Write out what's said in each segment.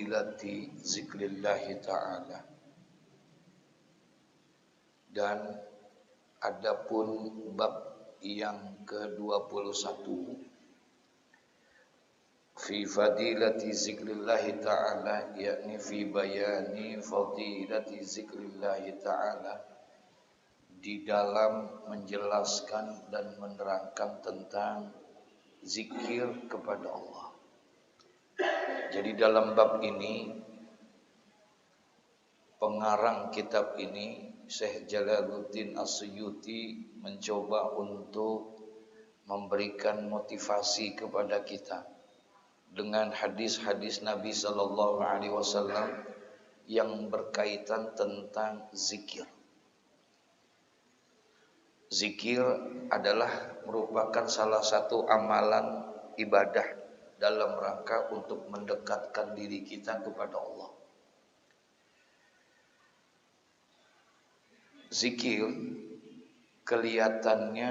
fadilati zikrillahi ta'ala. Dan adapun bab yang ke-21 fi fadilati zikrillahi ta'ala, yakni fi bayani fadilati zikrillahi ta'ala, di dalam menjelaskan dan menerangkan tentang zikir kepada Allah. Jadi dalam bab ini pengarang kitab ini Syekh Jalaluddin As-Suyuti mencoba untuk memberikan motivasi kepada kita dengan hadis-hadis Nabi sallallahu alaihi wasallam yang berkaitan tentang zikir. Zikir adalah merupakan salah satu amalan ibadah dalam rangka untuk mendekatkan diri kita kepada Allah. Zikir kelihatannya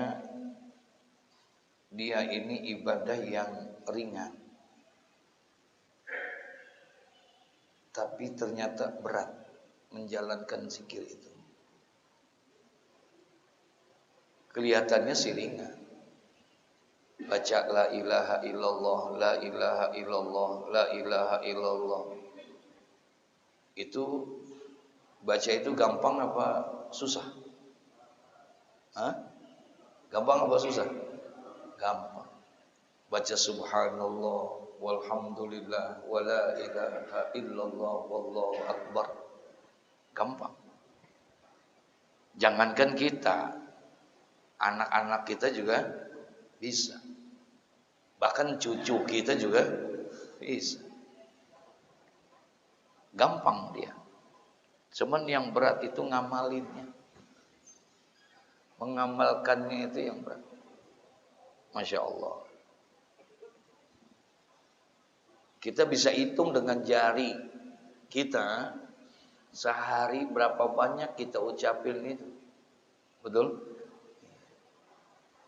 dia ini ibadah yang ringan, tapi ternyata berat menjalankan zikir itu. Kelihatannya sih ringan. Baca la ilaha illallah, la ilaha illallah, la ilaha illallah. Itu baca itu gampang apa susah? Gampang apa susah? Gampang. Baca subhanallah walhamdulillah wala ilaha illallah wallahu akbar. Gampang. Jangankan kita, anak-anak kita juga bisa. Bahkan cucu kita juga bisa. Gampang dia. Cuman yang berat itu ngamalinnya. Mengamalkannya itu yang berat. Masya Allah. Kita bisa hitung dengan jari kita sehari berapa banyak kita ucapin itu. Betul?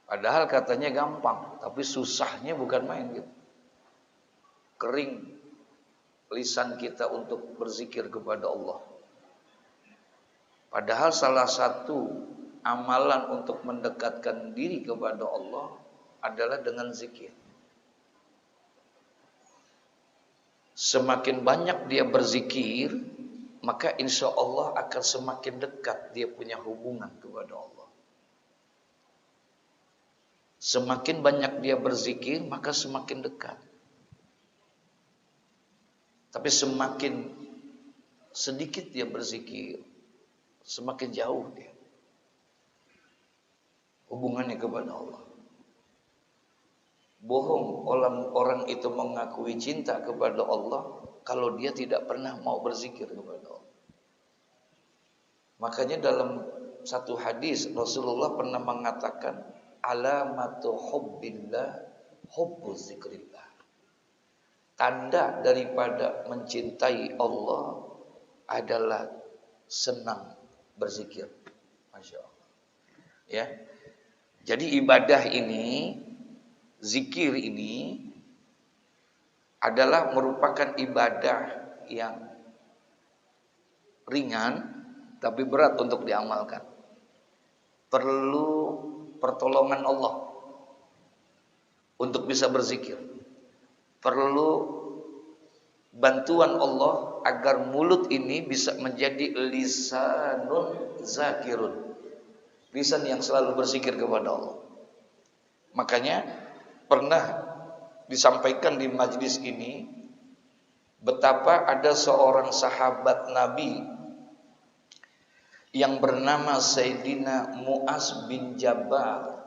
Padahal katanya gampang, tapi susahnya bukan main gitu. Kering lisan kita untuk berzikir kepada Allah. Padahal salah satu amalan untuk mendekatkan diri kepada Allah adalah dengan zikir. Semakin banyak dia berzikir, maka insya Allah akan semakin dekat dia punya hubungan kepada Allah. Semakin banyak dia berzikir, maka semakin dekat. Tapi semakin sedikit dia berzikir, semakin jauh dia hubungannya kepada Allah. Bohong orang itu mengakui cinta kepada Allah kalau dia tidak pernah mau berzikir kepada Allah. Makanya dalam satu hadis Rasulullah pernah mengatakan, alamatu hubbillah hubbu zikrillah. Tanda daripada mencintai Allah adalah senang berzikir. Masya Allah. Ya. Jadi ibadah ini, zikir ini adalah merupakan ibadah yang ringan tapi berat untuk diamalkan. Perlu pertolongan Allah untuk bisa berzikir. Perlu bantuan Allah agar mulut ini bisa menjadi lisanun zakirun. Lisan yang selalu berzikir kepada Allah. Makanya pernah disampaikan di majlis ini betapa ada seorang sahabat Nabi yang bernama Sayyidina Mu'az bin Jabal,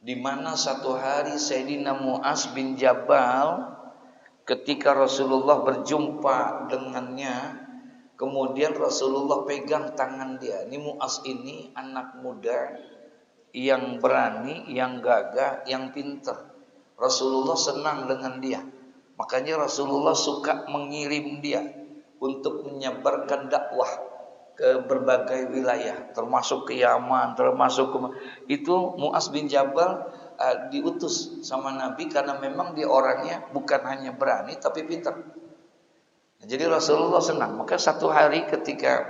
di mana satu hari Sayyidina Mu'az bin Jabal ketika Rasulullah berjumpa dengannya, kemudian Rasulullah pegang tangan dia. Ini Mu'az ini anak muda yang berani, yang gagah, yang pintar. Rasulullah senang dengan dia. Makanya Rasulullah suka mengirim dia untuk menyebarkan dakwah ke berbagai wilayah, termasuk ke Yaman, itu Mu'az bin Jabal diutus sama Nabi karena memang dia orangnya bukan hanya berani tapi pintar. Jadi Rasulullah senang. Maka satu hari ketika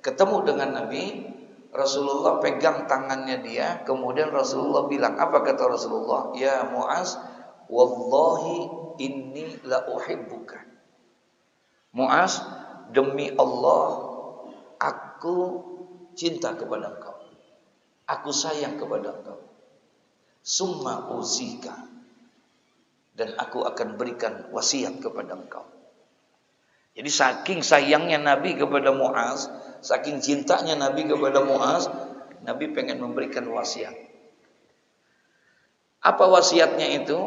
ketemu dengan Nabi, Rasulullah pegang tangannya dia, kemudian Rasulullah bilang, apa kata Rasulullah? Ya Mu'az, wallahi inni la uhibbuka. Mu'az, demi Allah, aku cinta kepada engkau. Aku sayang kepada engkau. Summa uzika. Dan aku akan berikan wasiat kepada engkau. Jadi saking sayangnya Nabi kepada Mu'az, saking cintanya Nabi kepada Mu'az, Nabi pengen memberikan wasiat. Apa wasiatnya itu?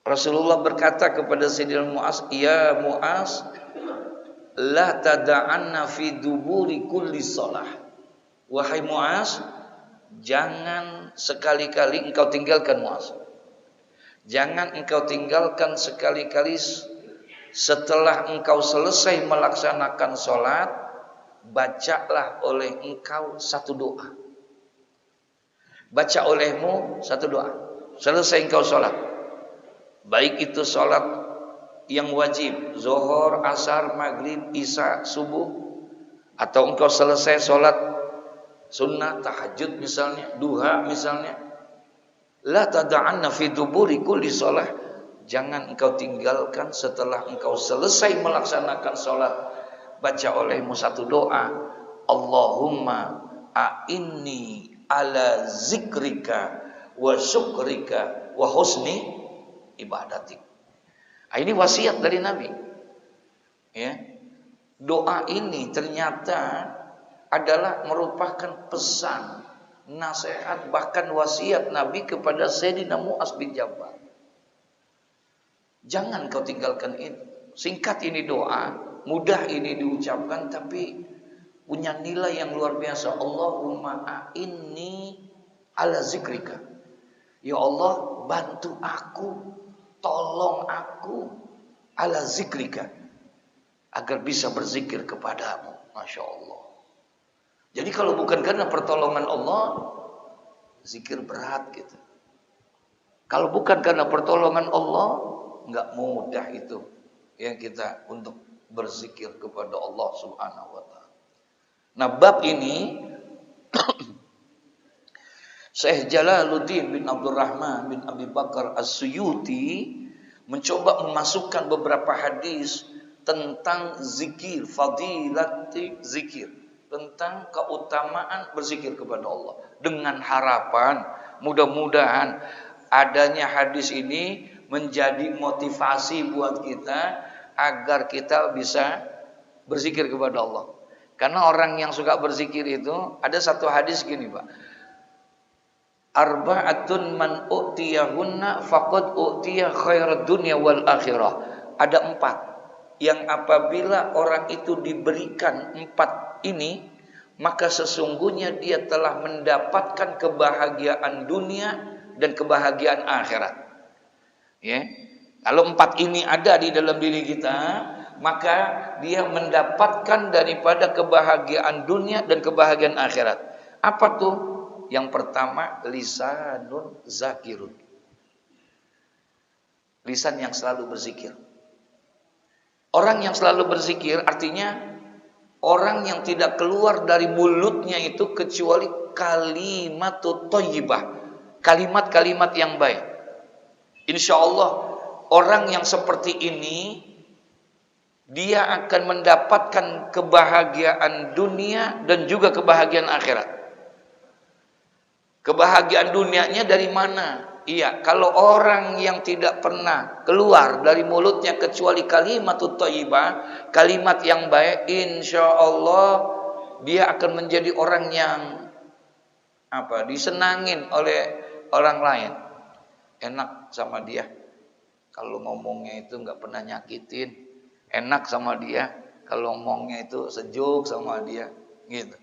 Rasulullah berkata kepada Sayyidina Mu'az, ya Mu'az, la tada'anna fi duburi kulli shalah. Wahai Mu'az, jangan sekali-kali engkau tinggalkan Mu'az. Jangan engkau tinggalkan sekali-kali setelah engkau selesai melaksanakan sholat, bacalah oleh engkau satu doa. Baca olehmu satu doa. Selesai engkau sholat. Baik itu sholat yang wajib, zuhur, asar, maghrib, isya, subuh. Atau engkau selesai sholat sunnah, tahajud misalnya, duha misalnya. La tada'anna fi duburi kulli sholah. Jangan engkau tinggalkan setelah engkau selesai melaksanakan sholat. Baca olehmu satu doa. Allahumma a'inni ala zikrika wa syukrika wa husni ibadatik. Ini wasiat dari Nabi. Ya. Doa ini ternyata adalah merupakan pesan, nasihat, bahkan wasiat Nabi kepada Sayyidina Mu'az bin Jabal. Jangan kau tinggalkan ini. Singkat ini doa, mudah ini diucapkan, tapi punya nilai yang luar biasa. Allahumma a'inni ala zikrika. Ya Allah, bantu aku, tolong aku ala zikrika, agar bisa berzikir kepadamu. Masya Allah. Jadi kalau bukan karena pertolongan Allah, zikir berat gitu. Kalau bukan karena pertolongan Allah, nggak mudah itu yang kita untuk berzikir kepada Allah Subhanahu wa taala. Nah, bab ini Syekh Jalaluddin bin Abdurrahman bin Abi Bakar As-Suyuti mencoba memasukkan beberapa hadis tentang zikir, fadilati zikir, tentang keutamaan berzikir kepada Allah, dengan harapan mudah-mudahan adanya hadis ini menjadi motivasi buat kita agar kita bisa berzikir kepada Allah. Karena orang yang suka berzikir itu, ada satu hadis gini, Pak. Arba'atun man u'tiyahunna faqad u'tiya khairad dunya wal akhirah. Ada 4 yang apabila orang itu diberikan 4 ini, maka sesungguhnya dia telah mendapatkan kebahagiaan dunia dan kebahagiaan akhirat. Ya, kalau 4 ini ada di dalam diri kita, maka dia mendapatkan daripada kebahagiaan dunia dan kebahagiaan akhirat. Apa tuh? Yang pertama, lisanun zakirun. Lisan yang selalu berzikir. Orang yang selalu berzikir artinya orang yang tidak keluar dari mulutnya itu kecuali kalimatut thayyibah, kalimat-kalimat yang baik. Insya Allah orang yang seperti ini dia akan mendapatkan kebahagiaan dunia dan juga kebahagiaan akhirat. Kebahagiaan dunianya dari mana? Iya, kalau orang yang tidak pernah keluar dari mulutnya kecuali kalimatut thayyibah, kalimat yang baik, insya Allah dia akan menjadi orang yang disenangin oleh orang lain. Enak sama dia kalau ngomongnya itu nggak pernah nyakitin, enak sama dia kalau ngomongnya itu sejuk sama dia gitu.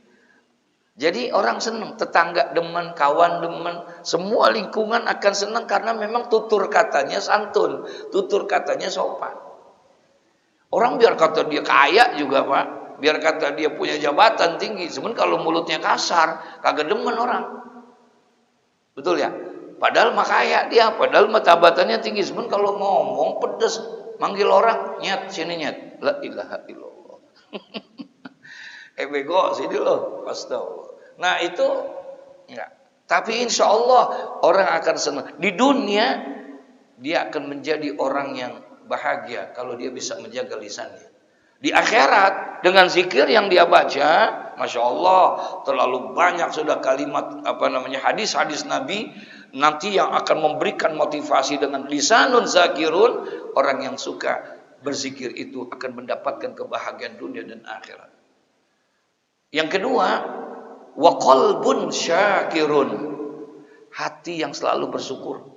Jadi orang senang, tetangga demen, kawan demen, semua lingkungan akan senang karena memang tutur katanya santun, tutur katanya sopan. Orang biar kata dia kaya juga, Pak, biar kata dia punya jabatan tinggi, sebenarnya kalau mulutnya kasar kagak demen orang. Betul ya? Padahal mah kaya dia, padahal mah jabatannya tinggi, sebenarnya kalau ngomong pedes, Manggil orang, nyet, sini nyet. La ilaha illallah. Bego, sini loh. Astagfirullah. Nah itu, enggak. Tapi insya Allah orang akan senang. Di dunia, dia akan menjadi orang yang bahagia kalau dia bisa menjaga lisannya. Di akhirat, dengan zikir yang dia baca, Masya Allah, terlalu banyak sudah kalimat, hadis-hadis Nabi, nanti yang akan memberikan motivasi dengan lisanun zakirun, orang yang suka berzikir itu akan mendapatkan kebahagiaan dunia dan akhirat. Yang kedua, wa qalbun syakirun, hati yang selalu bersyukur.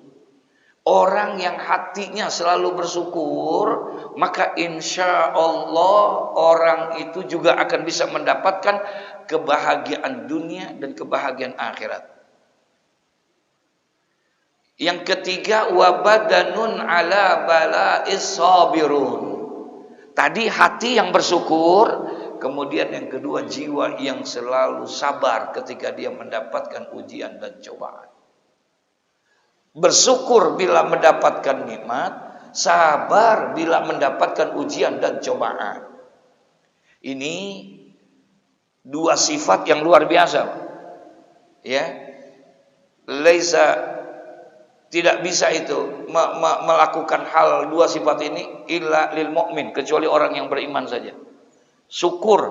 Orang yang hatinya selalu bersyukur, maka insya Allah orang itu juga akan bisa mendapatkan kebahagiaan dunia dan kebahagiaan akhirat. Yang ketiga, wabadanun ala bala'is sabirun. Tadi hati yang bersyukur, kemudian yang kedua jiwa yang selalu sabar ketika dia mendapatkan ujian dan cobaan. Bersyukur bila mendapatkan nikmat, sabar bila mendapatkan ujian dan cobaan. Ini dua sifat yang luar biasa. Ya. Tidak bisa itu melakukan hal dua sifat ini illa lil mu'min, kecuali orang yang beriman saja. Syukur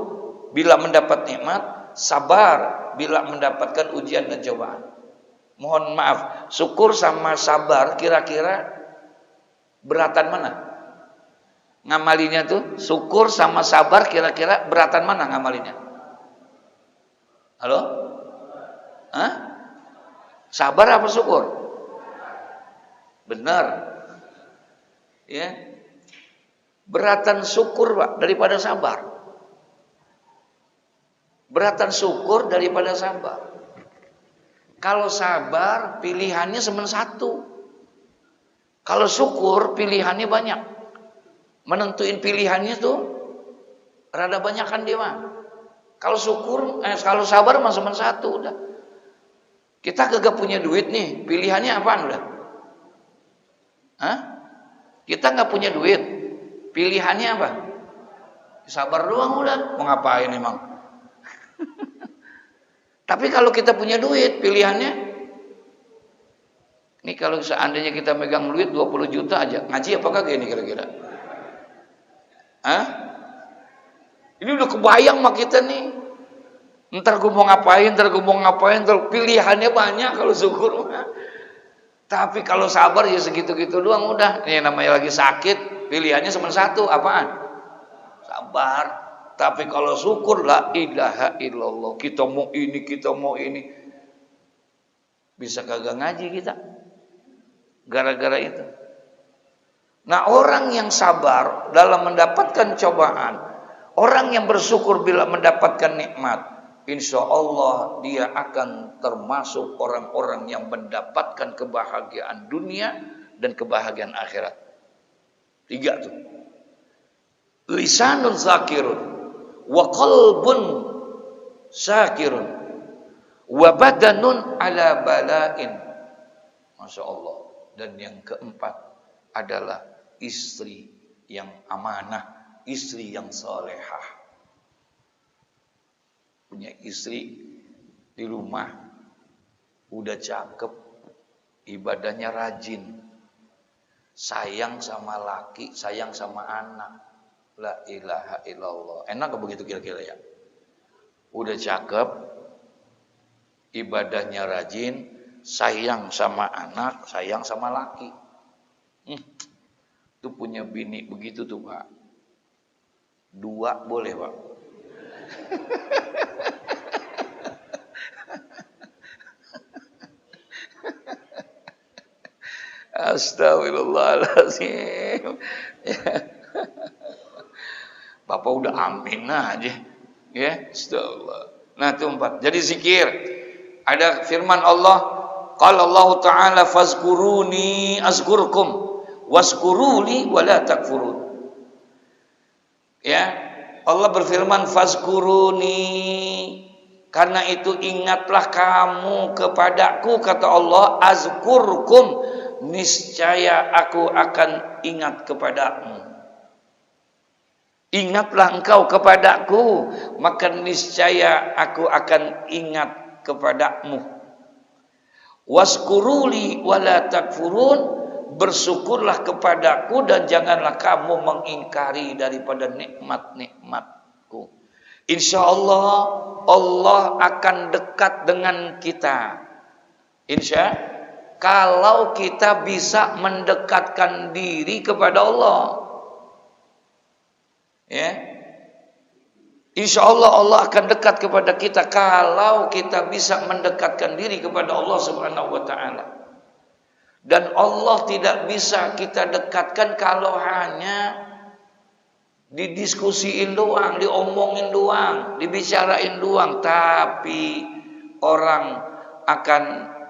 bila mendapat nikmat, sabar bila mendapatkan ujian dan cobaan. Mohon maaf, syukur sama sabar kira-kira beratan mana? Ngamalinya tuh, syukur sama sabar kira-kira beratan mana ngamalinya? Halo? Hah? Sabar apa syukur? Benar. Ya. Beratan syukur, Pak, daripada sabar. Beratan syukur daripada sabar. Kalau sabar pilihannya cuma satu. Kalau syukur pilihannya banyak. Menentuin pilihannya tuh rada banyak kan dia mah. Kalau kalau sabar mah cuma satu udah. Kita kagak punya duit nih, pilihannya apaan udah? Hah? Kita nggak punya duit, pilihannya apa? Sabar doang udah. Mau ngapain emang? Tapi kalau kita punya duit, pilihannya, ini kalau seandainya kita megang duit 20 juta aja, ngaji apa kagak ini kira-kira? Hah? Ini udah kebayang sama kita nih. Ntar gue mau ngapain, pilihannya banyak kalau syukur. Tapi kalau sabar ya segitu-gitu doang udah. Ini namanya lagi sakit, pilihannya cuma satu, apaan? Sabar. Tapi kalau syukur, la ilaha illallah, kita mau ini, bisa kagak ngaji kita gara-gara itu. Nah, orang yang sabar dalam mendapatkan cobaan, orang yang bersyukur bila mendapatkan nikmat, insya Allah dia akan termasuk orang-orang yang mendapatkan kebahagiaan dunia dan kebahagiaan akhirat. 3 tuh. Lisanun zakirun, wa qalbun syakirun, wa badanun ala bala'in. Masya Allah. Dan yang keempat adalah istri yang amanah, istri yang salehah. Punya istri di rumah, udah cakep, ibadahnya rajin, sayang sama laki, sayang sama anak. La ilaha illallah. Enak gak begitu kira-kira ya? Udah cakep, ibadahnya rajin, sayang sama anak, sayang sama laki. Itu punya bini begitu tuh, Pak. 2 boleh, Pak. Astagfirullahaladzim. Bapak udah amin aja, ya, astagfirullah. Nah, itu 4. Jadi zikir. Ada firman Allah, qala Allah Ta'ala fazkuruni azkurkum waskuruli wala takfurun. Ya, Allah berfirman fazkuruni, karena itu ingatlah kamu kepadaku, kata Allah, azkurkum, niscaya aku akan ingat kepadamu. Ingatlah engkau kepadaku, maka niscaya aku akan ingat kepadamu. Waskuruli wala takfurun, bersyukurlah kepadaku dan janganlah kamu mengingkari daripada nikmat-nikmatku. Insyaallah Allah akan dekat dengan kita. Kalau kita bisa mendekatkan diri kepada Allah. Ya. Insya Allah Allah akan dekat kepada kita kalau kita bisa mendekatkan diri kepada Allah Subhanahu wa taala. Dan Allah tidak bisa kita dekatkan kalau hanya didiskusiin doang, diomongin doang, dibicarain doang, tapi orang akan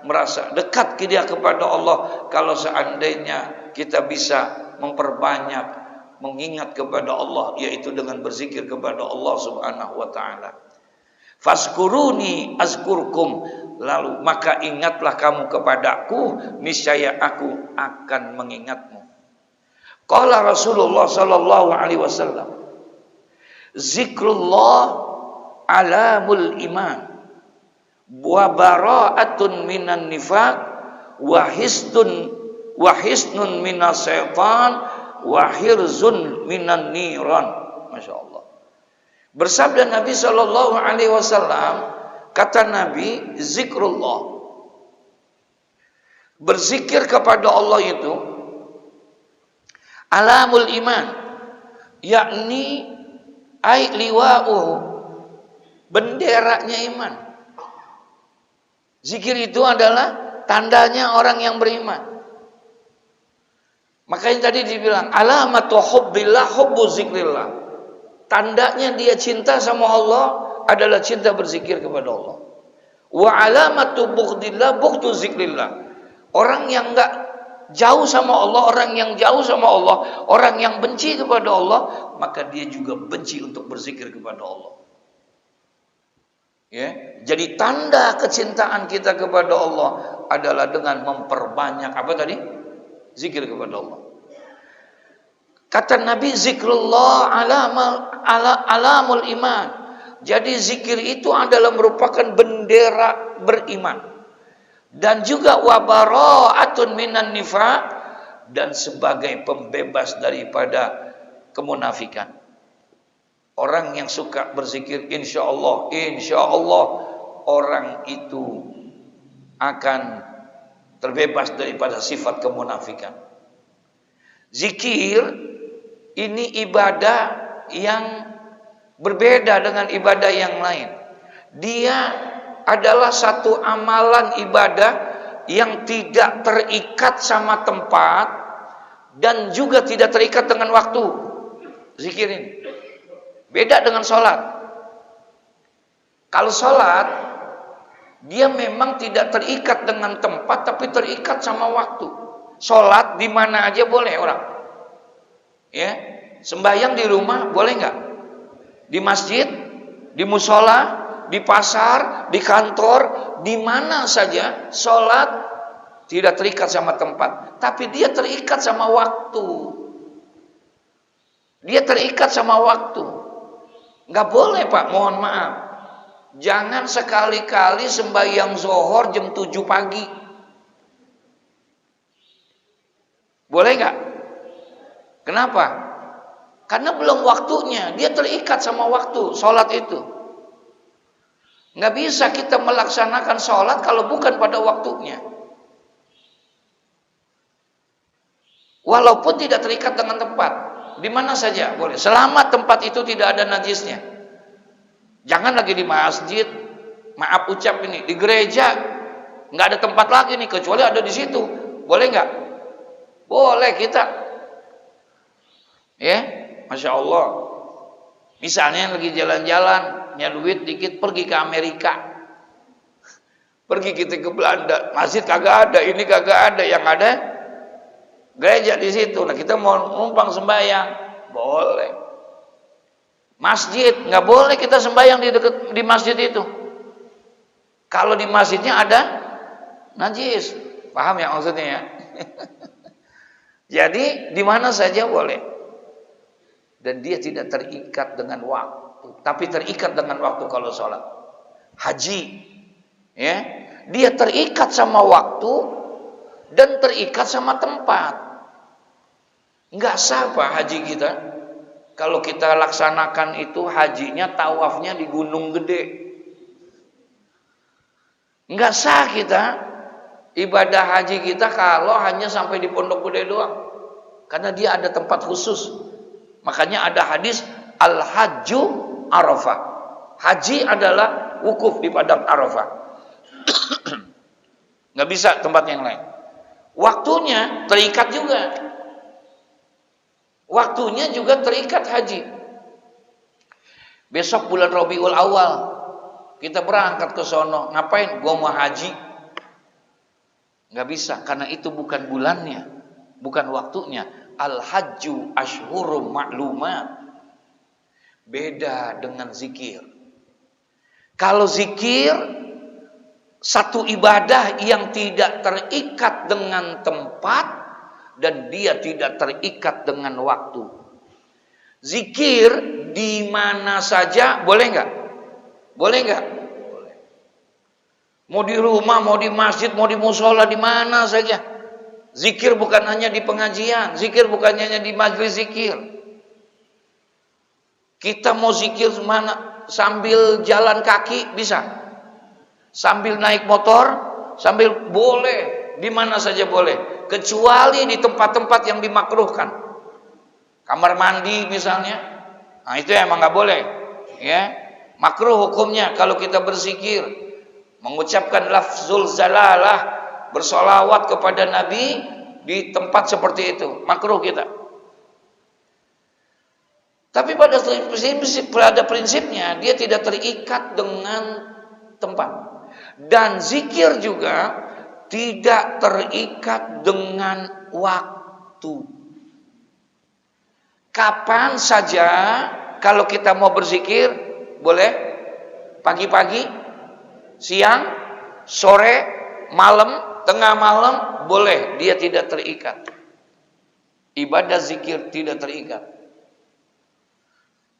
merasa dekat dia kepada Allah kalau seandainya kita bisa memperbanyak mengingat kepada Allah, yaitu dengan berzikir kepada Allah Subhanahu wa taala. Faskuruni azkurkum, lalu maka ingatlah kamu kepadaku, niscaya aku akan mengingatmu. Qala Rasulullah sallallahu alaihi wasallam, zikrullah alamul iman wa bara'atun minan nifaq wa hisnun minas syaitan wa hirzun minan niran. Masya Allah. Bersabda Nabi sallallahu alaihi wasallam, kata Nabi, zikrullah, berzikir kepada Allah itu alamul iman, yakni ay liwa'uhu, benderanya iman. Zikir itu adalah tandanya orang yang beriman. Makanya tadi dibilang alamatu hubbillah hubbu zikrillah. Tandanya dia cinta sama Allah adalah cinta berzikir kepada Allah. Wa alamatu bughdillah bughdu zikrillah. Orang yang enggak jauh sama Allah, orang yang jauh sama Allah, orang yang benci kepada Allah, maka dia juga benci untuk berzikir kepada Allah. Ya, jadi tanda kecintaan kita kepada Allah adalah dengan memperbanyak apa tadi? Zikir kepada Allah. Kata Nabi, zikrullah alamul iman. Jadi zikir itu adalah merupakan bendera beriman. Dan juga wabara'atun minan nifaq, dan sebagai pembebas daripada kemunafikan. Orang yang suka berzikir insya Allah orang itu akan terbebas daripada sifat kemunafikan. Zikir ini ibadah yang berbeda dengan ibadah yang lain. Dia adalah satu amalan ibadah yang tidak terikat sama tempat dan juga tidak terikat dengan waktu. Zikir ini beda dengan sholat. Kalau sholat, dia memang tidak terikat dengan tempat, tapi terikat sama waktu. Sholat di mana aja boleh orang. Ya, sembahyang di rumah boleh nggak? Di masjid, di musola, di pasar, di kantor, di mana saja sholat tidak terikat sama tempat, tapi dia terikat sama waktu. Dia terikat sama waktu. Nggak boleh Pak, mohon maaf. Jangan sekali-kali sembahyang zuhur jam 7 pagi. Boleh nggak? Kenapa? Karena belum waktunya. Dia terikat sama waktu sholat itu. Nggak bisa kita melaksanakan sholat kalau bukan pada waktunya. Walaupun tidak terikat dengan tempat, di mana saja boleh, selama tempat itu tidak ada najisnya. Jangan lagi di masjid, maaf ucap ini, di gereja nggak ada tempat lagi nih kecuali ada di situ. Boleh nggak? Boleh kita. Ya, masya Allah. Misalnya lagi jalan-jalan, punya duit dikit, pergi ke Amerika, pergi kita ke Belanda, masjid kagak ada, ini kagak ada, yang ada gereja di situ. Nah kita mau numpang sembahyang, boleh. Masjid nggak boleh kita sembahyang di masjid itu. Kalau di masjidnya ada najis, paham ya maksudnya ya? Jadi di mana saja boleh. dan dia tidak terikat dengan waktu, tapi terikat dengan waktu kalau sholat. Haji, ya, dia terikat sama waktu dan terikat sama tempat. Enggak sah Pak haji kita. Kalau kita laksanakan itu hajinya, tawafnya di Gunung Gede. Enggak sah kita ibadah haji kita kalau hanya sampai di Pondok Gede doang. Karena dia ada tempat khusus. Makanya ada hadis Al-Hajju Arafah. Haji adalah wukuf di padang Arafah. Nggak bisa tempat yang lain. Waktunya terikat juga. Waktunya juga terikat haji. Besok bulan Rabiul Awal kita berangkat ke sono. Ngapain? Gua mau haji. Nggak bisa, karena itu bukan bulannya, bukan waktunya. Al-hajju ashhurum ma'lumat. Beda dengan zikir. Kalau zikir, satu ibadah yang tidak terikat dengan tempat dan dia tidak terikat dengan waktu. Zikir di mana saja boleh nggak? Boleh nggak? Boleh. Mau di rumah, mau di masjid, mau di musola, di mana saja. Zikir bukan hanya di pengajian, zikir bukan hanya di majelis zikir. Kita mau zikir mana? Sambil jalan kaki bisa, sambil naik motor, sambil boleh, di mana saja boleh, kecuali di tempat-tempat yang dimakruhkan. Kamar mandi misalnya, nah itu emang nggak boleh, ya. Makruh hukumnya kalau kita berzikir, mengucapkan lafzul zalalah, bersolawat kepada Nabi di tempat seperti itu, makruh kita. Tapi pada prinsipnya dia tidak terikat dengan tempat. Dan zikir juga tidak terikat dengan waktu. Kapan saja kalau kita mau berzikir, boleh pagi-pagi, siang, sore, malam, tengah malam, boleh, dia tidak terikat. Ibadah zikir tidak terikat.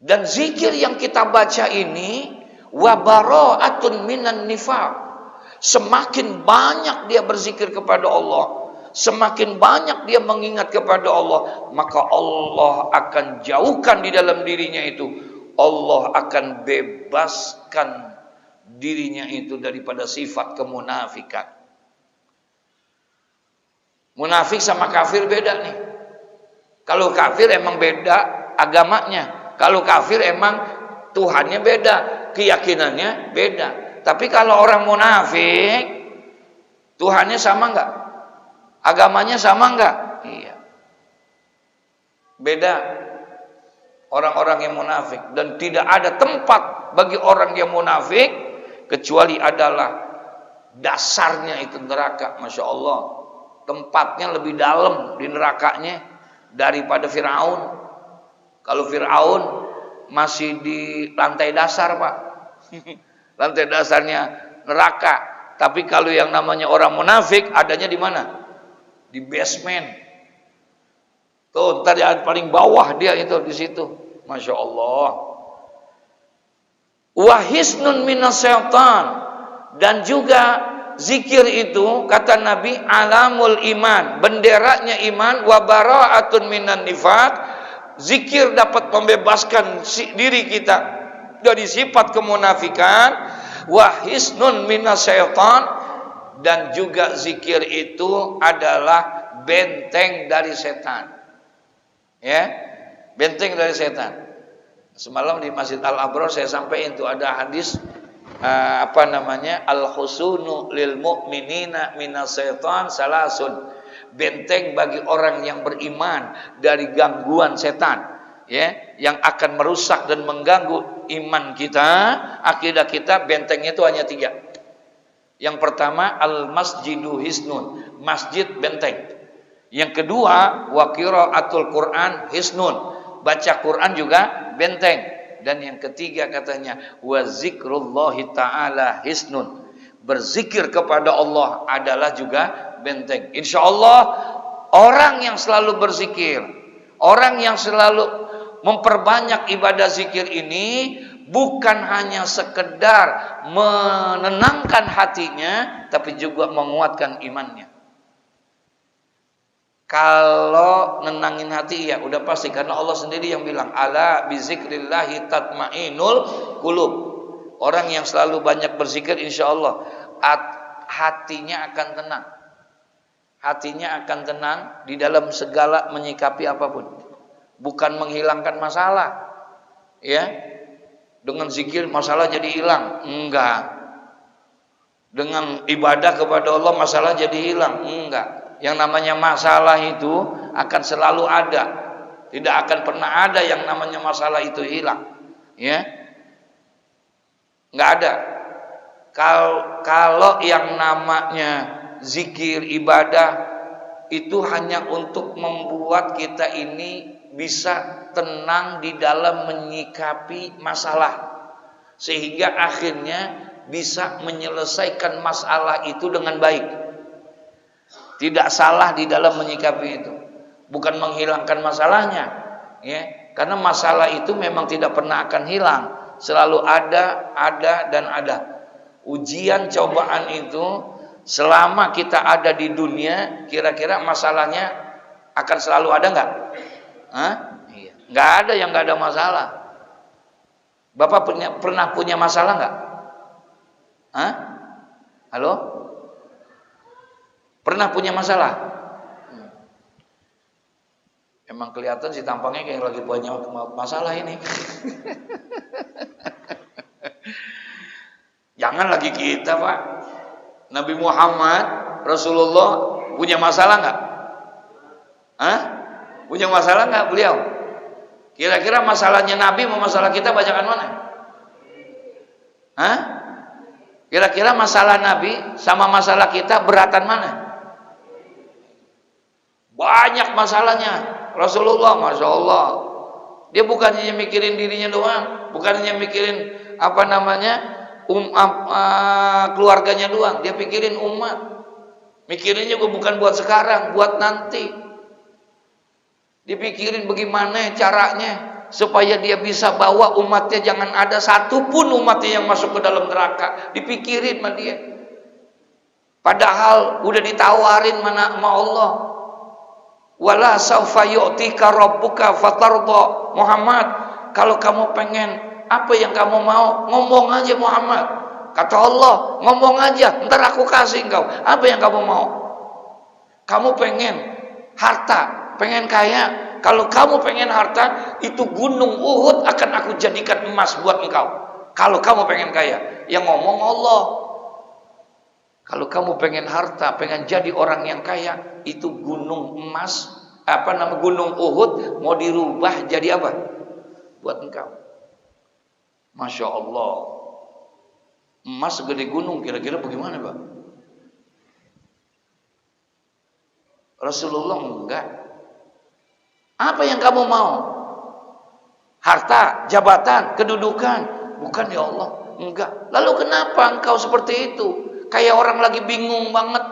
Dan zikir yang kita baca ini wa bara'atun minan nifaq. Semakin banyak dia berzikir kepada Allah, semakin banyak dia mengingat kepada Allah, maka Allah akan jauhkan di dalam dirinya itu. Allah akan bebaskan dirinya itu daripada sifat kemunafikan. Munafik sama kafir beda nih. Kalau kafir emang beda agamanya. Kalau kafir emang Tuhannya beda, keyakinannya beda. Tapi kalau orang munafik, Tuhannya sama enggak? Agamanya sama enggak? Iya. Beda orang-orang yang munafik. Dan tidak ada tempat bagi orang yang munafik kecuali adalah dasarnya itu neraka. Masya Allah, tempatnya lebih dalam di nerakanya daripada Fir'aun. Kalau Fir'aun masih di lantai dasar Pak, lantai dasarnya neraka. Tapi kalau yang namanya orang munafik adanya di mana? Di basement. Tuh, ntar yang paling bawah dia itu di situ. Masya Allah. Wahisnun minas syaitan. Dan juga zikir itu kata Nabi alamul iman, benderanya iman, wa bara'atun minan nifaq. Zikir dapat membebaskan diri kita dari sifat kemunafikan. Wahisnun minas syaitan. Dan juga zikir itu adalah benteng dari setan. Ya, benteng dari setan. Semalam di Masjid Al-Abrar saya sampaikan itu ada hadis al-husunu lil mu'minina minas syaitan salasun. Benteng bagi orang yang beriman dari gangguan setan, ya, yang akan merusak dan mengganggu iman kita, akidah kita. Bentengnya itu hanya 3. Yang pertama al-masjidu hisnun, masjid benteng. Yang kedua wa qiraatul Quran hisnun, baca Quran juga benteng. Dan yang ketiga katanya wa zikrullahi ta'ala hisnun, berzikir kepada Allah adalah juga benteng. Insya Allah orang yang selalu berzikir, orang yang selalu memperbanyak ibadah zikir ini bukan hanya sekedar menenangkan hatinya, tapi juga menguatkan imannya. Kalau nenangin hati ya udah pasti, karena Allah sendiri yang bilang ala bizikrillahi tatmainul qulub. Orang yang selalu banyak berzikir insyaallah hatinya akan tenang. Hatinya akan tenang di dalam segala menyikapi apapun. Bukan menghilangkan masalah. Ya. Dengan zikir masalah jadi hilang. Enggak. Dengan ibadah kepada Allah masalah jadi hilang. Enggak. Yang namanya masalah itu akan selalu ada. Tidak akan pernah ada yang namanya masalah itu hilang. Ya. Enggak ada. Kalau yang namanya zikir, ibadah itu hanya untuk membuat kita ini bisa tenang di dalam menyikapi masalah, sehingga akhirnya bisa menyelesaikan masalah itu dengan baik. Tidak salah di dalam menyikapi itu, bukan menghilangkan masalahnya, ya. Karena masalah itu memang tidak pernah akan hilang, selalu ada dan ada. Ujian cobaan itu selama kita ada di dunia, kira-kira masalahnya akan selalu ada nggak? Iya. Nggak ada yang nggak ada masalah. Bapak pernah punya masalah nggak? Halo? Pernah punya masalah? Emang kelihatan sih tampangnya kayak lagi punya masalah ini. Jangan lagi kita, Pak. Nabi Muhammad Rasulullah punya masalah nggak? Punya masalah nggak beliau? Kira-kira masalahnya Nabi sama masalah kita bacakan mana? Kira-kira masalah Nabi sama masalah kita beratan mana? Banyak masalahnya Rasulullah, masya Allah. Dia bukan hanya mikirin dirinya doang, bukan hanya mikirin keluarganya doang, dia pikirin umat. Mikirin juga bukan buat sekarang, buat nanti. Dipikirin bagaimana caranya supaya dia bisa bawa umatnya, jangan ada satupun umatnya yang masuk ke dalam neraka. Dipikirin sama dia. Padahal udah ditawarin sama Allah. Wala saufa yu'tika rabbuka fatarda. Muhammad, kalau kamu pengen apa yang kamu mau, ngomong aja Muhammad. Kata Allah, ngomong aja, ntar aku kasih engkau. Apa yang kamu mau? Kamu pengen harta, pengen kaya. Kalau kamu pengen harta, itu gunung Uhud akan aku jadikan emas buat engkau. Kalau kamu pengen kaya, yang ngomong Allah. Kalau kamu pengen harta, pengen jadi orang yang kaya, itu gunung emas, gunung Uhud mau dirubah jadi apa? Buat engkau. Masya Allah. Emas segede gunung, kira-kira bagaimana, Pak? Rasulullah enggak. Apa yang kamu mau? Harta, jabatan, kedudukan? Bukan ya Allah, enggak. Lalu kenapa engkau seperti itu? Kayak orang lagi bingung banget,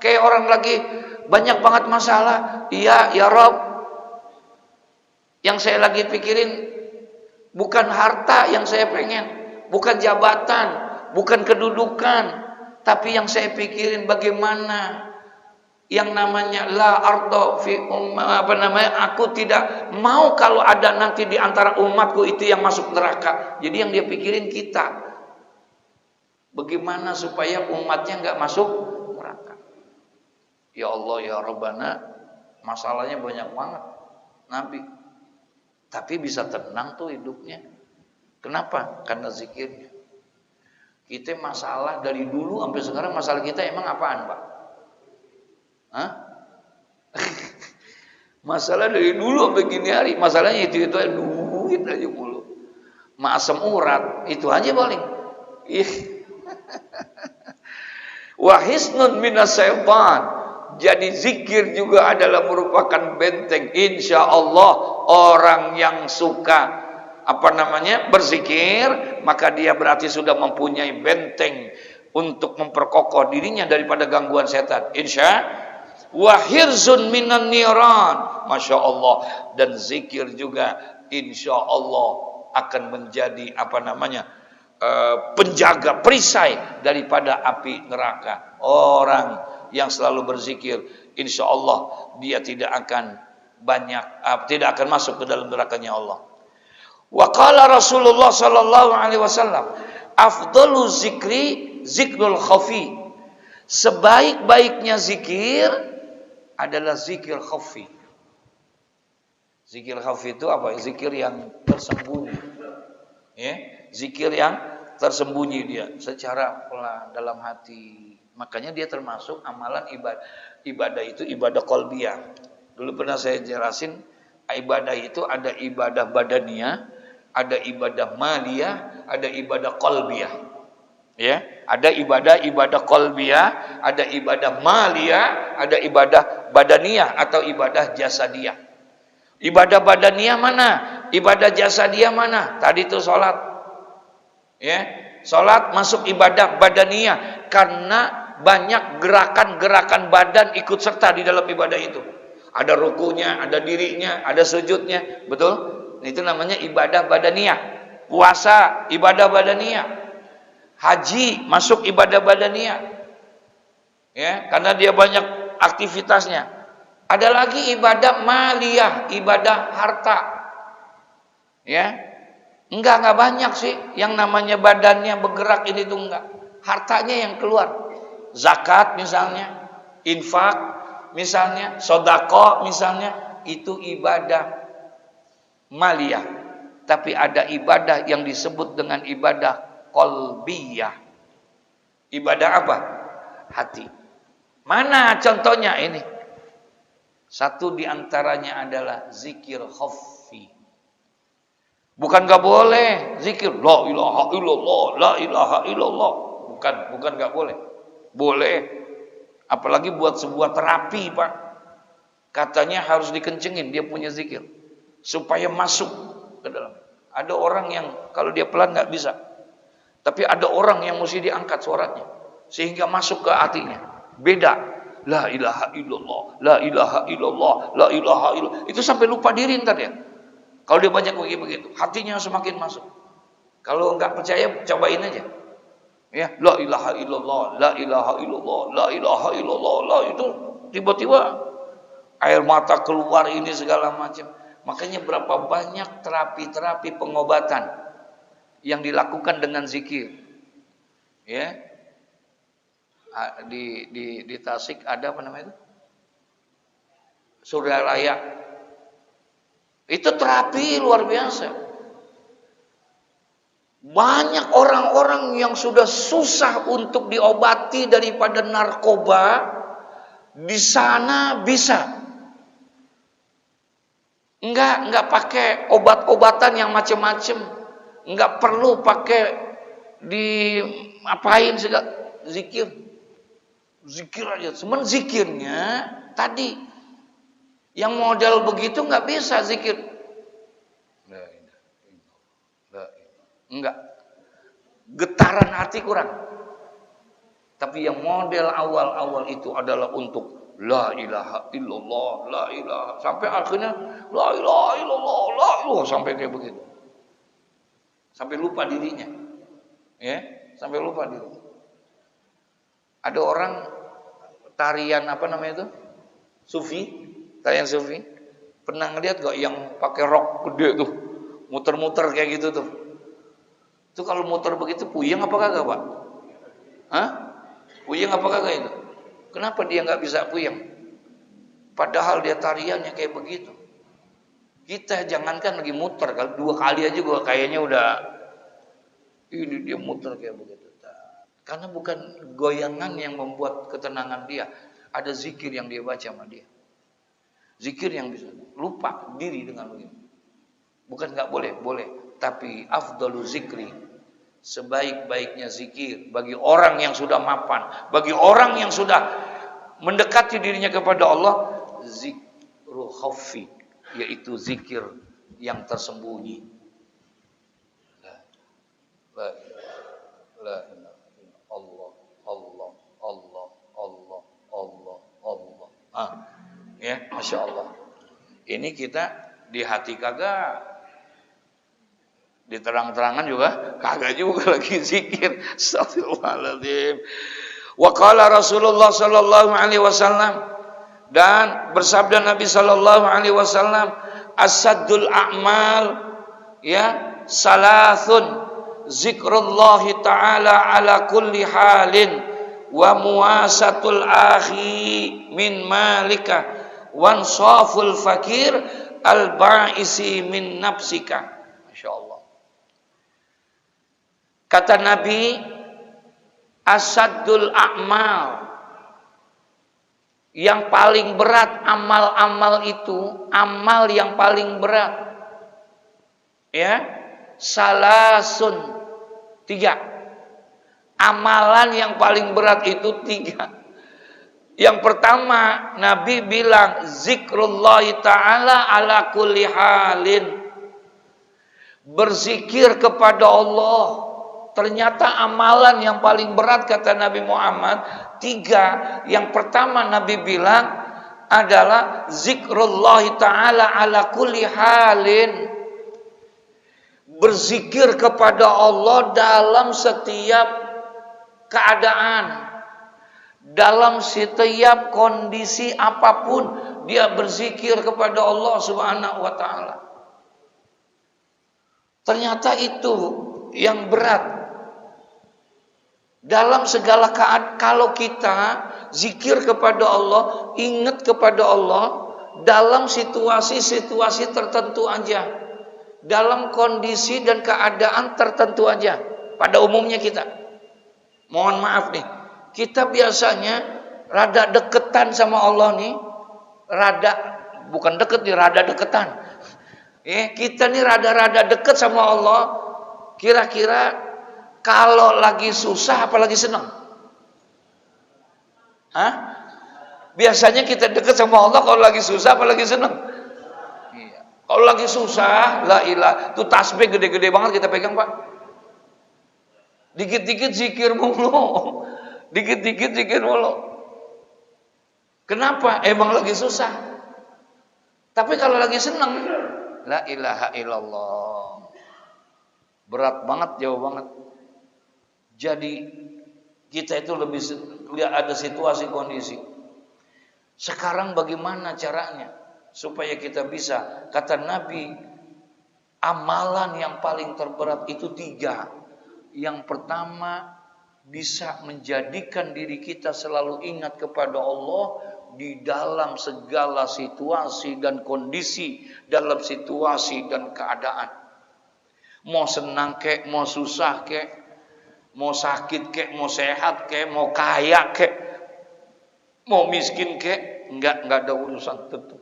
kayak orang lagi banyak banget masalah. Iya, ya Rob. Yang saya lagi pikirin bukan harta yang saya pengen, bukan jabatan, bukan kedudukan, tapi yang saya pikirin bagaimana yang namanya la ardo fi aku tidak mau kalau ada nanti di antara umatku itu yang masuk neraka. Jadi yang dia pikirin kita, bagaimana supaya umatnya nggak masuk neraka. Ya Allah ya Rabbana, masalahnya banyak banget Nabi, tapi bisa tenang tuh hidupnya. Kenapa? Karena zikirnya. Kita masalah dari dulu sampai sekarang, masalah kita emang apaan, Pak? Masalah dari dulu sampai gini hari, masalahnya itu aja, duit aja mulu. Asam urat, itu aja paling. Wahisnun minas syaitan. Jadi zikir juga adalah merupakan benteng. Insya Allah orang yang suka berzikir, maka dia berarti sudah mempunyai benteng untuk memperkokoh dirinya daripada gangguan setan. Wahirzun minan niran. Masya Allah. Dan zikir juga insya Allah akan menjadi penjaga perisai daripada api neraka. Orang yang selalu berzikir, insya Allah dia tidak akan masuk ke dalam nerakanya Allah. Wa qala Rasulullah sallallahu alaihi wasallam, afdalu zikri zikrul khafi. Sebaik-baiknya zikir adalah zikir khafi. Zikir khafi itu apa? Zikir yang tersembunyi. Ya, zikir yang tersembunyi dia secara pelan dalam hati. Makanya dia termasuk amalan ibadah itu ibadah qalbiyah. Dulu pernah saya jelasin, ibadah itu ada ibadah badaniyah, ada ibadah maliyah, ada ibadah qalbiyah. Ya, ada ibadah qalbiyah, ada ibadah maliyah, ada ibadah badaniyah atau ibadah jasadiyah. Ibadah badaniyah mana? Ibadah jasadiyah mana? Tadi itu salat. Ya, salat masuk ibadah badaniyah karena banyak gerakan-gerakan badan ikut serta di dalam ibadah itu. Ada rukunya, ada dirinya, ada sujudnya, betul? Itu namanya ibadah badaniyah. Puasa, ibadah badaniyah. Haji masuk ibadah badaniyah. Ya, karena dia banyak aktivitasnya. Ada lagi ibadah maliyah, ibadah harta. Ya. Enggak banyak sih yang namanya badannya bergerak ini tuh enggak. Hartanya yang keluar. Zakat misalnya, infak misalnya, sedekah misalnya, itu ibadah maliyah. Tapi ada ibadah yang disebut dengan ibadah qalbiyah. Ibadah apa? Hati. Mana contohnya ini? Satu diantaranya adalah zikir khafi. Bukan gak boleh zikir la ilaha illallah, la ilaha illallah. Bukan gak boleh. Boleh. Apalagi buat sebuah terapi, Pak. Katanya harus dikencengin dia punya zikir supaya masuk ke dalam. Ada orang yang kalau dia pelan gak bisa. Tapi ada orang yang mesti diangkat suaranya sehingga masuk ke hatinya. Beda. La ilaha illallah, la ilaha illallah, la ilaha illallah. Itu sampai lupa diri ntar ya. Kalau dia banyak begitu, hatinya semakin masuk. Kalau enggak percaya, cobain aja. Ya, la ilaha illallah, la ilaha illallah, la ilaha illallah, la itu tiba-tiba air mata keluar ini segala macam. Makanya berapa banyak terapi-terapi pengobatan yang dilakukan dengan zikir. Ya. Di Tasik ada apa namanya itu? Suryalaya. Itu terapi luar biasa. Banyak orang-orang yang sudah susah untuk diobati daripada narkoba, di sana bisa. Enggak pakai obat-obatan yang macam-macam. Enggak perlu pakai apain segala zikir. Zikir aja. Cuman zikirnya tadi yang model begitu nggak bisa zikir. Enggak. Getaran hati kurang. Tapi yang model awal-awal itu adalah untuk la ilaha illallah, la ilaha. Sampai akhirnya la ilaha illallah, la ilaha. Sampai kayak begitu. Sampai lupa dirinya. Ya, sampai lupa dirinya. Ada orang tarian apa namanya itu? Sufi, tarian sufi. Pernah ngeliat gak yang pakai rok gede tuh, muter-muter kayak gitu tuh? Itu kalau muter begitu puyeng apa kagak, Pak? Hah? Puyeng apa kagak itu? Kenapa dia nggak bisa puyeng? Padahal dia tariannya kayak begitu. Kita jangankan lagi muter, kalau 2 kali aja gua kayaknya udah ini dia muter kayak begitu. Karena bukan goyangan yang membuat ketenangan dia. Ada zikir yang dia baca sama dia. Zikir yang bisa lupa diri dengan begitu. Bukan gak boleh, boleh. Tapi afdalu zikri, sebaik-baiknya zikir bagi orang yang sudah mapan, bagi orang yang sudah mendekati dirinya kepada Allah, zikrul khafi, yaitu zikir yang tersembunyi. La Allah. Ya, Masya Allah. Ini kita di hati kagak, Di terang-terangan juga kagak juga lagi zikir. Astagfirullahaladzim. Wa qala Rasulullah sallallahu alaihi wasallam, dan bersabda Nabi sallallahu alaihi wasallam, asaddul a'mal ya salasun zikrullahi ta'ala ala kulli halin wa muwasatul akhi min malika wansaful fakir al-ba'isi min nafsika. Masyaallah. Kata Nabi, asaddul a'mal, yang paling berat amal-amal itu, amal yang paling berat ya, salasun, 3. Amalan yang paling berat itu 3. Yang pertama, Nabi bilang zikrullah ta'ala ala kulli halin, berzikir kepada Allah. Ternyata amalan yang paling berat kata Nabi Muhammad 3. Yang pertama Nabi bilang adalah zikrullah ta'ala ala kulli halin, berzikir kepada Allah dalam setiap keadaan, dalam setiap kondisi apapun dia berzikir kepada Allah Subhanahu wa taala. Ternyata itu yang berat. Dalam segala keadaan, kalau kita zikir kepada Allah, ingat kepada Allah dalam situasi-situasi tertentu aja, dalam kondisi dan keadaan tertentu aja. Pada umumnya kita, mohon maaf nih, kita biasanya rada deketan sama Allah nih, bukan deket nih, rada deketan. Kita nih rada-rada deket sama Allah. Kira-kira kalau lagi susah apa lagi senang? Biasanya kita deket sama Allah kalau lagi susah apa lagi senang? Iya. Kalau lagi susah, la ilah, tuh tasbih gede-gede banget kita pegang, Pak. Dikit-dikit zikir mulu. Dikit-dikit zikir mulu. Kenapa? Emang lagi susah. Tapi kalau lagi senang, la ilaha illallah. Berat banget, jauh banget. Jadi kita itu lebih lihat ada situasi kondisi. Sekarang bagaimana caranya supaya kita bisa, kata Nabi, amalan yang paling terberat itu 3. Yang pertama, bisa menjadikan diri kita selalu ingat kepada Allah di dalam segala situasi dan kondisi, dalam situasi dan keadaan. Mau senang kek, mau susah kek, mau sakit kek, mau sehat kek, mau kaya kek, mau miskin kek, enggak ada urusan tentu.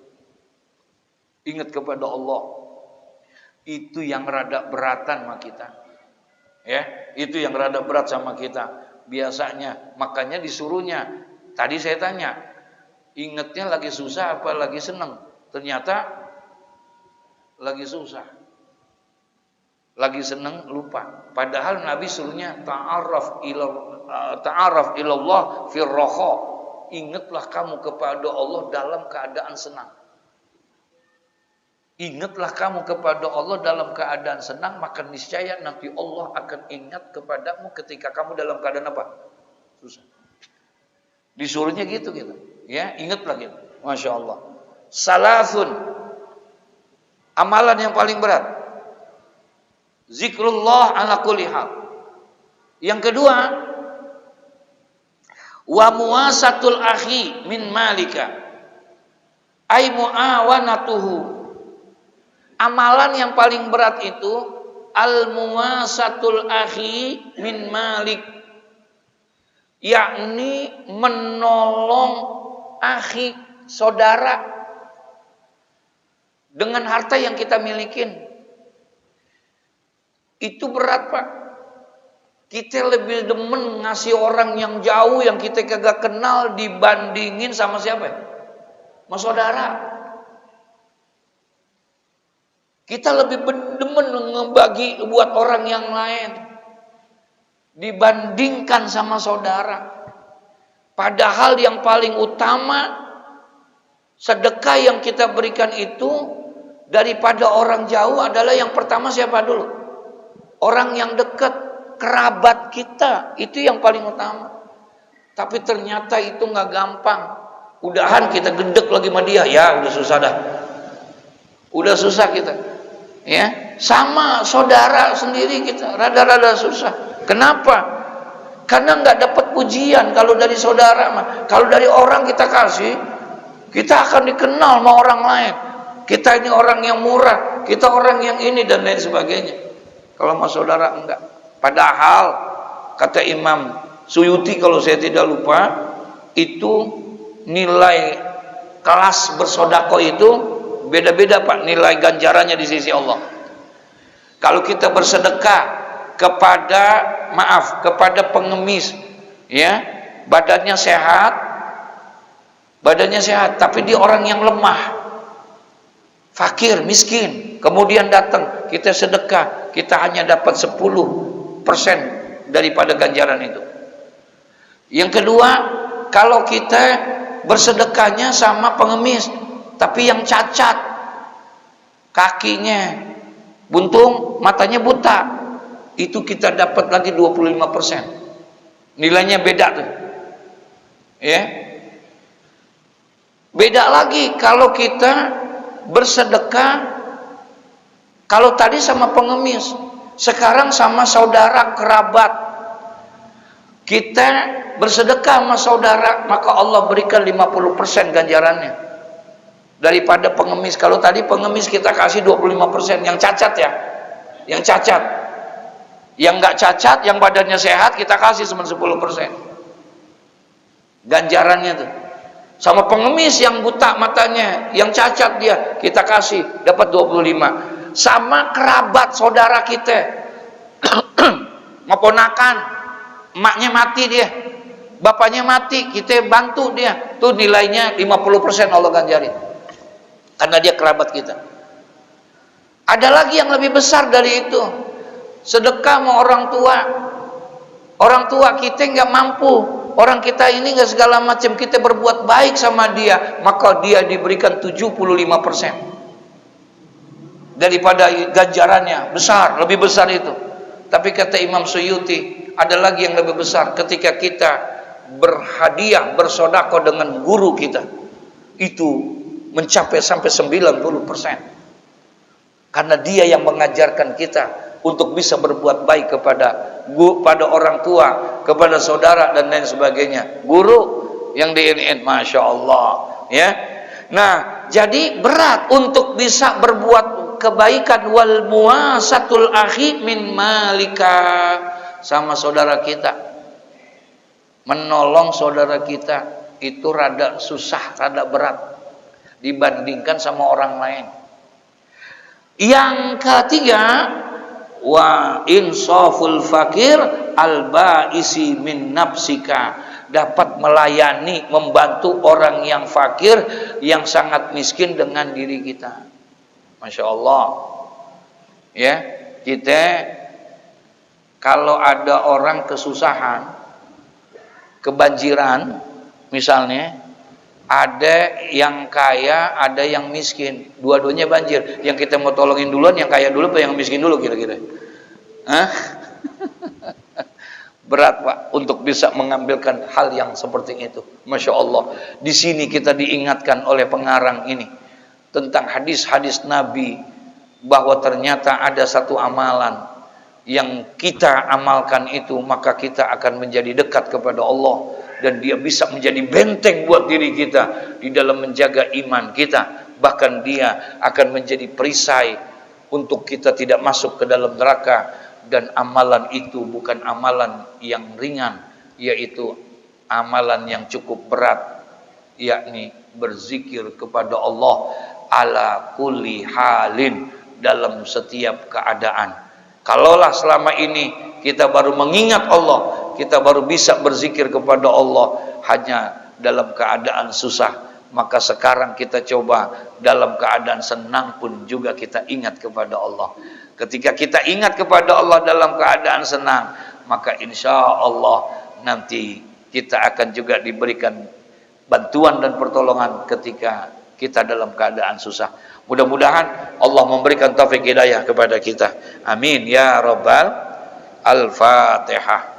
Ingat kepada Allah. Itu yang rada beratan sama kita. Ya, itu yang rada berat sama kita. Biasanya, makanya disuruhnya. Tadi saya tanya, ingatnya lagi susah apa lagi senang? Ternyata lagi susah. Lagi senang lupa. Padahal Nabi suruhnya ta'arraf ilallah firraha. Ingatlah kamu kepada Allah dalam keadaan senang. Ingatlah kamu kepada Allah dalam keadaan senang, maka niscaya nanti Allah akan ingat kepadamu ketika kamu dalam keadaan apa? Susah. Disuruhnya gitu. Ya, ingatlah gitu. Masya Allah. Salasun. Amalan yang paling berat. Zikrullah ala kulli hal. Yang kedua, wa muwasatul akhi min malika, ay muawanatuhu. Amalan yang paling berat itu al muwasatul akhi min malik, yakni menolong akhi, saudara, dengan harta yang kita milikin. Itu berat, Pak. Kita lebih demen ngasih orang yang jauh, yang kita kagak kenal, dibandingin sama siapa? Sama saudara. Kita lebih demen ngebagi buat orang yang lain dibandingkan sama saudara. Padahal yang paling utama sedekah yang kita berikan itu daripada orang jauh adalah yang pertama siapa dulu? orang yang dekat, kerabat kita, itu yang paling utama. Tapi ternyata itu nggak gampang. Udahan kita gendek lagi sama dia, ya udah susah dah. Udah susah kita. Ya, sama saudara sendiri kita rada-rada susah. Kenapa? Karena nggak dapat pujian kalau dari saudara mah. Kalau dari orang kita kasih, kita akan dikenal sama orang lain. Kita ini orang yang murah, kita orang yang ini dan lain sebagainya. Kalau sama saudara enggak. Padahal kata Imam Suyuti kalau saya tidak lupa, itu nilai kelas bersodako itu beda-beda Pak, nilai ganjarannya di sisi Allah. Kalau kita bersedekah kepada pengemis, ya, badannya sehat, tapi dia orang yang lemah, fakir, miskin, kemudian datang, kita sedekah, kita hanya dapat 10% daripada ganjaran itu. Yang kedua, kalau kita bersedekahnya sama pengemis, tapi yang cacat, kakinya buntung, matanya buta, itu kita dapat lagi 25%. Nilainya beda tuh. Ya. Beda lagi kalau kita bersedekah, kalau tadi sama pengemis, sekarang sama saudara kerabat. Kita bersedekah sama saudara, maka Allah berikan 50% ganjarannya daripada pengemis. Kalau tadi pengemis kita kasih 25%, yang cacat ya, yang cacat, yang nggak cacat, yang badannya sehat kita kasih cuma 10% ganjarannya tuh. Sama pengemis yang buta matanya, yang cacat dia, kita kasih dapat 25. Sama kerabat saudara kita, ponakan, emaknya mati dia, bapaknya mati, kita bantu dia, tuh nilainya 50% Allah ganjarin, karena dia kerabat kita. Ada lagi yang lebih besar dari itu, sedekah sama orang tua. Orang tua kita nggak mampu, orang kita ini nggak segala macam, kita berbuat baik sama dia, maka dia diberikan 75% daripada ganjarannya, besar, lebih besar itu. Tapi kata Imam Suyuti, ada lagi yang lebih besar, ketika kita berhadiah, bersodako dengan guru kita, itu mencapai sampai 90%, karena dia yang mengajarkan kita untuk bisa berbuat baik kepada orang tua, kepada saudara dan lain sebagainya. Guru yang diinin, masya Allah, ya. Nah, jadi berat untuk bisa berbuat kebaikan, wal muasatul akhi min malika, sama saudara kita. Menolong saudara kita itu rada susah, rada berat dibandingkan sama orang lain. Yang ketiga, wa insaful fakir al-ba'isi min nafsika, dapat melayani, membantu orang yang fakir, yang sangat miskin dengan diri kita. Masya Allah, ya, kita kalau ada orang kesusahan, kebanjiran misalnya, ada yang kaya, ada yang miskin, dua-duanya banjir. Yang kita mau tolongin duluan yang kaya dulu apa yang miskin dulu kira-kira? Berat Pak untuk bisa mengambilkan hal yang seperti itu. Masya Allah. Di sini kita diingatkan oleh pengarang ini tentang hadis-hadis Nabi, bahwa ternyata ada satu amalan yang kita amalkan itu, maka kita akan menjadi dekat kepada Allah, dan dia bisa menjadi benteng buat diri kita di dalam menjaga iman kita. Bahkan dia akan menjadi perisai untuk kita tidak masuk ke dalam neraka. Dan amalan itu bukan amalan yang ringan, yaitu amalan yang cukup berat, yakni berzikir kepada Allah ala kulli halin, dalam setiap keadaan. Kalaulah selama ini kita baru mengingat Allah, kita baru bisa berzikir kepada Allah hanya dalam keadaan susah, maka sekarang kita coba dalam keadaan senang pun juga kita ingat kepada Allah. Ketika kita ingat kepada Allah dalam keadaan senang, maka insya Allah nanti kita akan juga diberikan bantuan dan pertolongan ketika kita dalam keadaan susah. Mudah-mudahan Allah memberikan taufik hidayah kepada kita. Amin ya rabbal. Al-Fatihah.